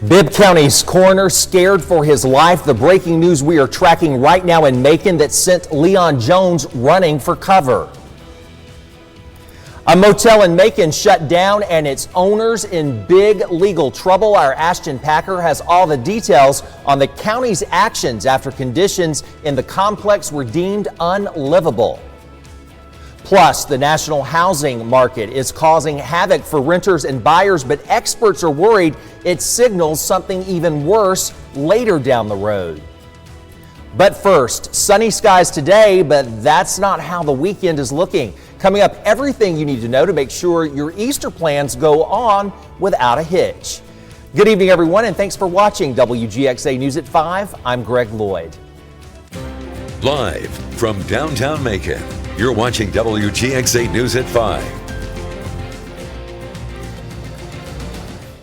Bibb County's coroner scared for his life. The breaking news we are tracking right now in Macon that sent Leon Jones running for cover. A motel in Macon shut down and its owners in big legal trouble. Our Ashton Packer has all the details on the county's actions after conditions in the complex were deemed unlivable. Plus, the national housing market is causing havoc for renters and buyers, but experts are worried it signals something even worse later down the road. But first, sunny skies today, but that's not how the weekend is looking. Coming up, everything you need to know to make sure your Easter plans go on without a hitch. Good evening, everyone, and thanks for watching WGXA News at 5. I'm Greg Lloyd. Live from downtown Macon, you're watching WGXA News at 5.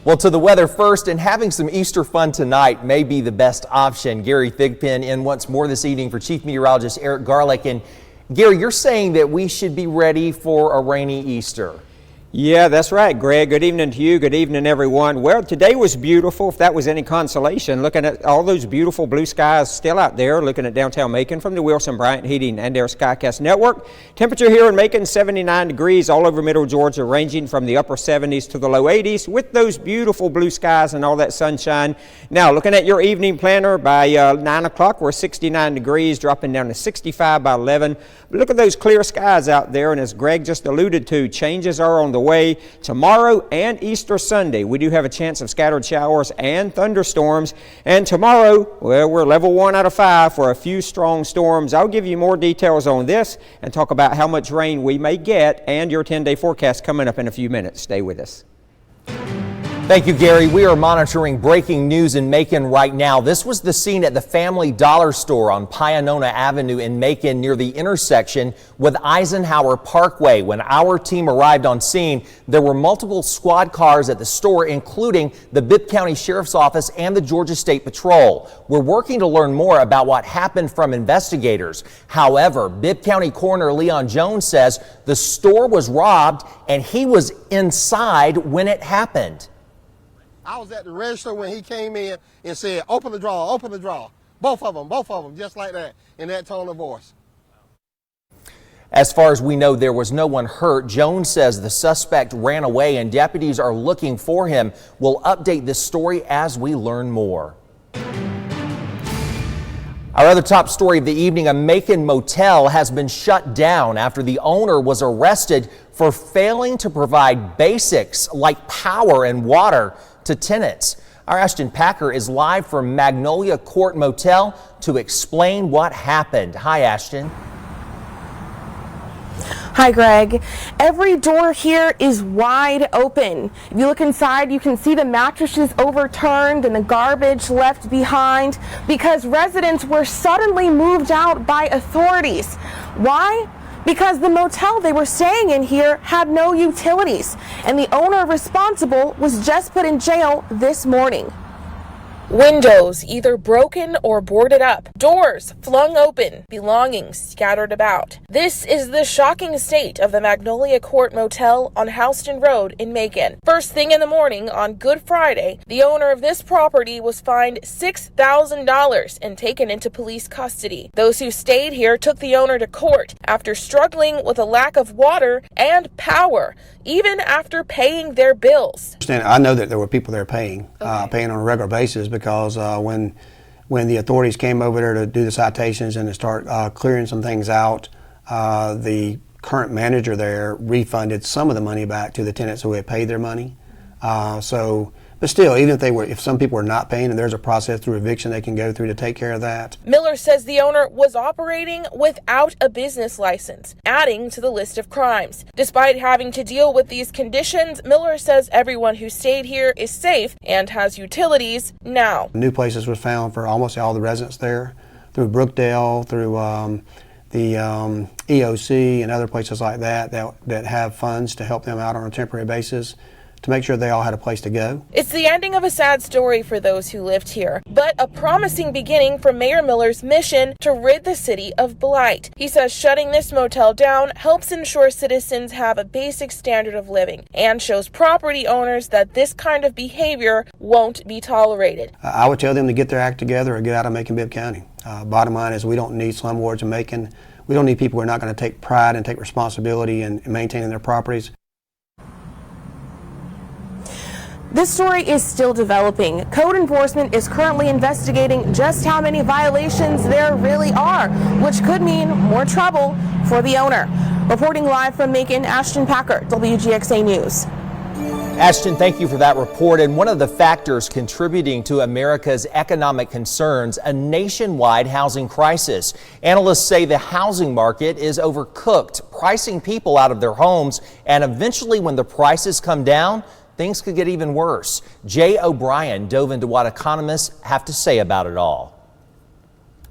Well, to the weather first, and having some Easter fun tonight may be the best option. Gary Thigpen in once more this evening for Chief Meteorologist Eric Garlick. And Gary, you're saying that we should be ready for a rainy Easter. Yeah, that's right, Greg. Good evening to you. Good evening, everyone. Well, today was beautiful, if that was any consolation. Looking at all those beautiful blue skies still out there, looking at downtown Macon from the Wilson Bryant Heating and Air Skycast Network. Temperature here in Macon, 79 degrees all over middle Georgia, ranging from the upper 70s to the low 80s with those beautiful blue skies and all that sunshine. Now, looking at your evening planner, by 9 o'clock, we're 69 degrees, dropping down to 65 by 11. But look at those clear skies out there, and as Greg just alluded to, changes are on the way tomorrow and Easter Sunday. We do have a chance of scattered showers and thunderstorms, and tomorrow, well, we're level 1 out of 5 for a few strong storms. I'll give you more details on this and talk about how much rain we may get and your 10-day forecast coming up in a few minutes. Stay with us. Thank you, Gary. We are monitoring breaking news in Macon right now. This was the scene at the Family Dollar Store on Pionona Avenue in Macon near the intersection with Eisenhower Parkway. When our team arrived on scene, there were multiple squad cars at the store, including the Bibb County Sheriff's Office and the Georgia State Patrol. We're working to learn more about what happened from investigators. However, Bibb County Coroner Leon Jones says the store was robbed and he was inside when it happened. I was at the register when he came in and said, open the drawer, open the drawer. Both of them, just like that, in that tone of voice. As far as we know, there was no one hurt. Jones says the suspect ran away and deputies are looking for him. We'll update this story as we learn more. Our other top story of the evening, a Macon motel has been shut down after the owner was arrested for failing to provide basics like power and water to tenants. Our Ashton Packer is live from Magnolia Court Motel to explain what happened. Hi, Ashton. Hi, Greg. Every door here is wide open. If you look inside, you can see the mattresses overturned and the garbage left behind because residents were suddenly moved out by authorities. Why? Because the motel they were staying in here had no utilities, and the owner responsible was just put in jail this morning. Windows either broken or boarded up, doors flung open, belongings scattered about. This is the shocking state of the Magnolia Court Motel on Houston Road in Macon. First thing in the morning on Good Friday, the owner of this property was fined $6,000 and taken into police custody. Those who stayed here took the owner to court after struggling with a lack of water and power, even after paying their bills. I know that there were people there paying on a regular basis because when the authorities came over there to do the citations and to start clearing some things out, the current manager there refunded some of the money back to the tenants who had paid their money. But still, even if some people are not paying and there's a process through eviction they can go through to take care of that. Miller says the owner was operating without a business license, adding to the list of crimes. Despite having to deal with these conditions, Miller says everyone who stayed here is safe and has utilities now. New places was found for almost all the residents there through Brookdale, through the EOC and other places like that have funds to help them out on a temporary basis. to make sure they all had a place to go. It's the ending of a sad story for those who lived here, but a promising beginning for Mayor Miller's mission to rid the city of blight. He says shutting this motel down helps ensure citizens have a basic standard of living and shows property owners that this kind of behavior won't be tolerated. I would tell them to get their act together or get out of Macon-Bibb County. Bottom line is we don't need slumlords in Macon. We don't need people who are not going to take pride and take responsibility in maintaining their properties. This story is still developing. Code enforcement is currently investigating just how many violations there really are, which could mean more trouble for the owner. Reporting live from Macon, Ashton Packer, WGXA News. Ashton, thank you for that report. And one of the factors contributing to America's economic concerns, a nationwide housing crisis. Analysts say the housing market is overcooked, pricing people out of their homes. And eventually, when the prices come down, things could get even worse. Jay O'Brien dove into what economists have to say about it all.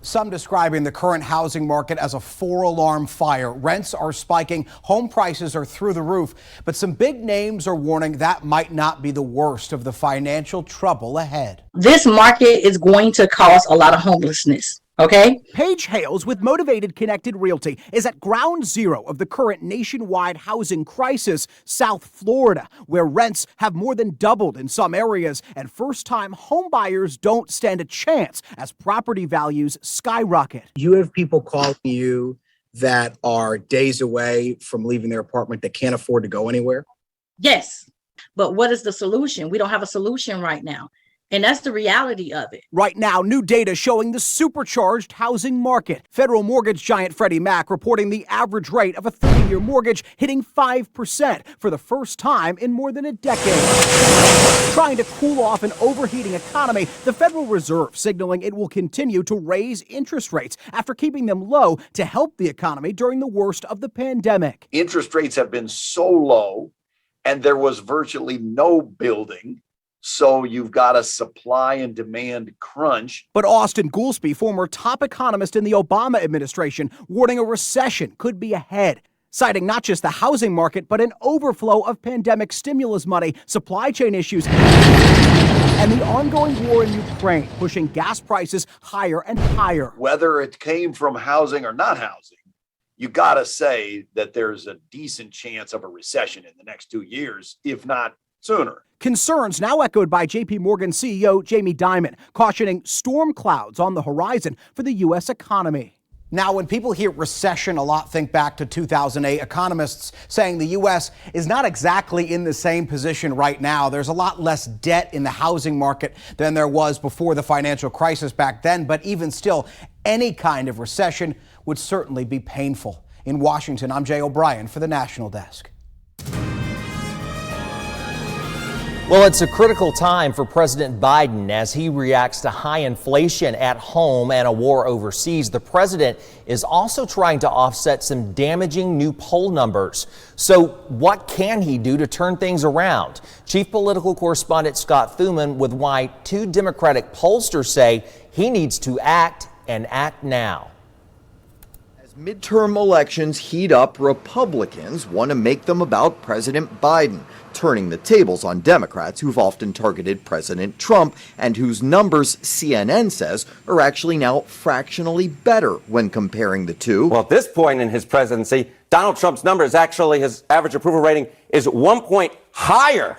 Some describing the current housing market as a four-alarm fire. Rents are spiking, home prices are through the roof, but some big names are warning that might not be the worst of the financial trouble ahead. This market is going to cause a lot of homelessness. Okay. Paige Hales with Motivated Connected Realty is at ground zero of the current nationwide housing crisis, South Florida, where rents have more than doubled in some areas and first-time home buyers don't stand a chance as property values skyrocket. You have people calling you that are days away from leaving their apartment that can't afford to go anywhere? Yes. But what is the solution? We don't have a solution right now. And that's the reality of it. Right now, new data showing the supercharged housing market. Federal mortgage giant Freddie Mac reporting the average rate of a 30-year mortgage hitting 5% for the first time in more than a decade. Trying to cool off an overheating economy, the Federal Reserve signaling it will continue to raise interest rates after keeping them low to help the economy during the worst of the pandemic. Interest rates have been so low, and there was virtually no building. So you've got a supply and demand crunch. But Austin Goolsbee, former top economist in the Obama administration, warning a recession could be ahead, citing not just the housing market, but an overflow of pandemic stimulus money, supply chain issues, and the ongoing war in Ukraine, pushing gas prices higher and higher. Whether it came from housing or not housing, you got to say that there's a decent chance of a recession in the next 2 years, if not sooner. Concerns now echoed by JP Morgan CEO Jamie Dimon, cautioning storm clouds on the horizon for the U.S. economy. Now, when people hear recession, a lot think back to 2008. Economists saying the U.S. is not exactly in the same position right now. There's a lot less debt in the housing market than there was before the financial crisis back then. But even still, any kind of recession would certainly be painful. In Washington, I'm Jay O'Brien for the National Desk. Well, it's a critical time for President Biden as he reacts to high inflation at home and a war overseas. The president is also trying to offset some damaging new poll numbers. So what can he do to turn things around? Chief political correspondent Scott Thuman with why two Democratic pollsters say he needs to act and act now. As midterm elections heat up, Republicans want to make them about President Biden, turning the tables on Democrats who've often targeted President Trump and whose numbers, CNN says, are actually now fractionally better when comparing the two. Well, at this point in his presidency, Donald Trump's numbers, actually his average approval rating is 1 point higher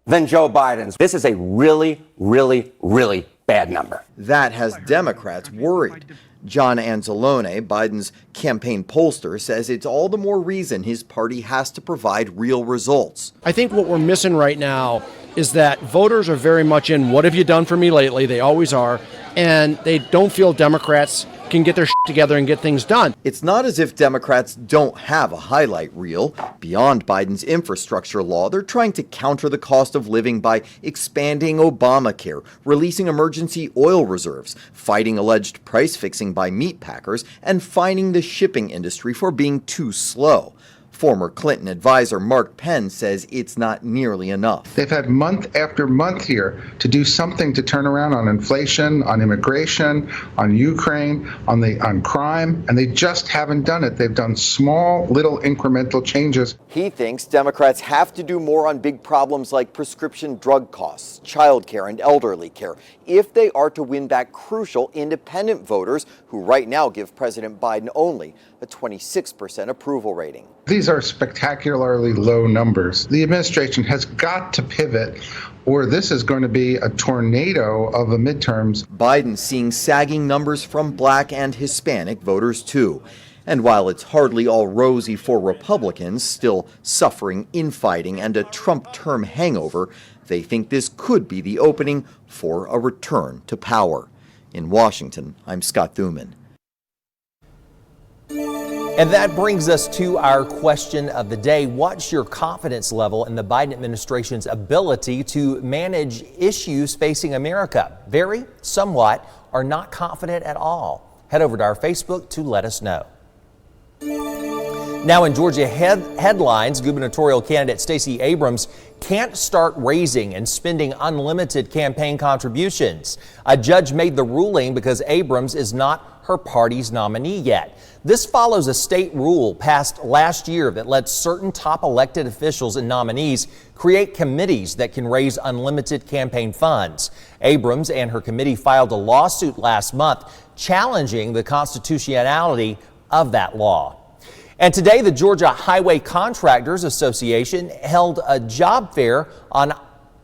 than Joe Biden's. This is a really, really, really bad number. That has Democrats worried. John Anzalone, Biden's campaign pollster, says it's all the more reason his party has to provide real results. I think what we're missing right now is that voters are very much in what have you done for me lately? They always are. And they don't feel Democrats can get their shit together and get things done. It's not as if Democrats don't have a highlight reel. Beyond Biden's infrastructure law, they're trying to counter the cost of living by expanding Obamacare, releasing emergency oil reserves, fighting alleged price fixing by meat packers, and fining the shipping industry for being too slow. Former Clinton advisor Mark Penn says it's not nearly enough. They've had month after month here to do something to turn around on inflation, on immigration, on Ukraine, on crime, and they just haven't done it. They've done small, little incremental changes. He thinks Democrats have to do more on big problems like prescription drug costs, childcare, and elderly care if they are to win back crucial independent voters who right now give President Biden only a 26% approval rating. These are spectacularly low numbers. The administration has got to pivot, or this is going to be a tornado of a midterms. Biden seeing sagging numbers from Black and Hispanic voters too. And while it's hardly all rosy for Republicans, still suffering infighting and a Trump term hangover, they think this could be the opening for a return to power. In Washington, I'm Scott Thuman. And that brings us to our question of the day. What's your confidence level in the Biden administration's ability to manage issues facing America? Very, somewhat, or not confident at all? Head over to our Facebook to let us know. Now in Georgia headlines, gubernatorial candidate Stacey Abrams can't start raising and spending unlimited campaign contributions. A judge made the ruling because Abrams is not her party's nominee yet. This follows a state rule passed last year that lets certain top elected officials and nominees create committees that can raise unlimited campaign funds. Abrams and her committee filed a lawsuit last month challenging the constitutionality of that law. And today, the Georgia Highway Contractors Association held a job fair on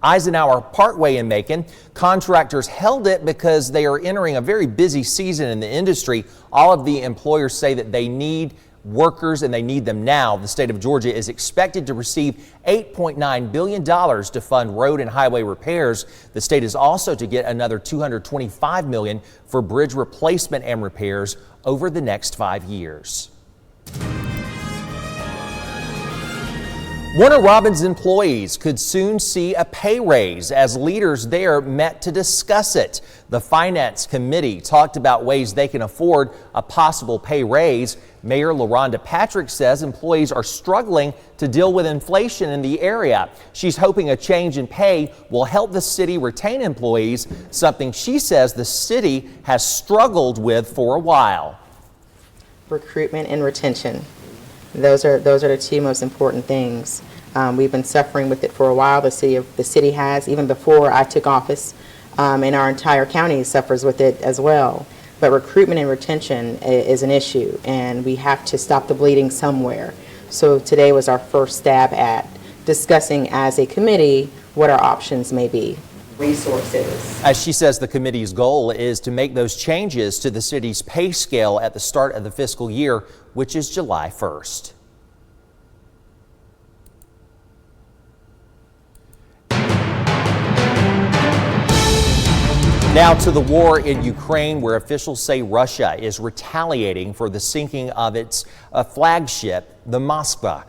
Eisenhower Parkway in Macon. Contractors held it because they are entering a very busy season in the industry. All of the employers say that they need workers and they need them now. The state of Georgia is expected to receive $8.9 billion to fund road and highway repairs. The state is also to get another $225 million for bridge replacement and repairs over the next 5 years. Warner Robins employees could soon see a pay raise as leaders there met to discuss it. The Finance Committee talked about ways they can afford a possible pay raise. Mayor LaRhonda Patrick says employees are struggling to deal with inflation in the area. She's hoping a change in pay will help the city retain employees, something she says the city has struggled with for a while. Recruitment and retention. Those are the two most important things. We've been suffering with it for a while. The city has, even before I took office, and our entire county suffers with it as well. But recruitment and retention is an issue, and we have to stop the bleeding somewhere. So today was our first stab at discussing as a committee what our options may be. Resources. As she says, the committee's goal is to make those changes to the city's pay scale at the start of the fiscal year, which is July 1st. Now to the war in Ukraine, where officials say Russia is retaliating for the sinking of its flagship, the Moskva.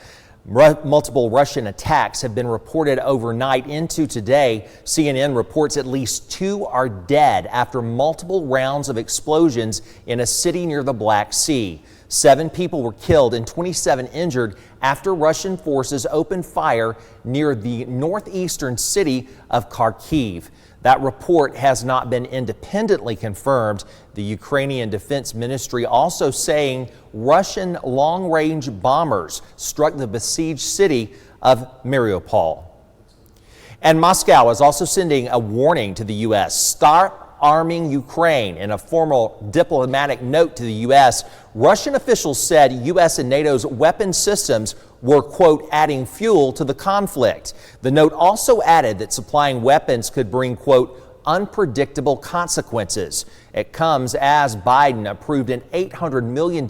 Multiple Russian attacks have been reported overnight into today. CNN reports at least 2 are dead after multiple rounds of explosions in a city near the Black Sea. 7 people were killed and 27 injured after Russian forces opened fire near the northeastern city of Kharkiv. That report has not been independently confirmed. The Ukrainian Defense Ministry also saying Russian long-range bombers struck the besieged city of Mariupol. And Moscow is also sending a warning to the U.S. Start arming Ukraine. In a formal diplomatic note to the U.S., Russian officials said U.S. and NATO's weapon systems were, quote, adding fuel to the conflict. The note also added that supplying weapons could bring, quote, unpredictable consequences. It comes as Biden approved an $800 million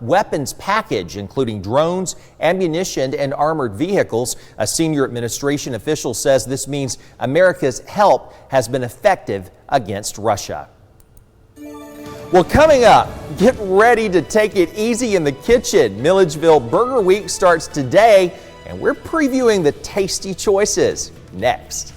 weapons package, including drones, ammunition, and armored vehicles. A senior administration official says this means America's help has been effective against Russia. Well, coming up, get ready to take it easy in the kitchen. Milledgeville Burger Week starts today, and we're previewing the tasty choices next.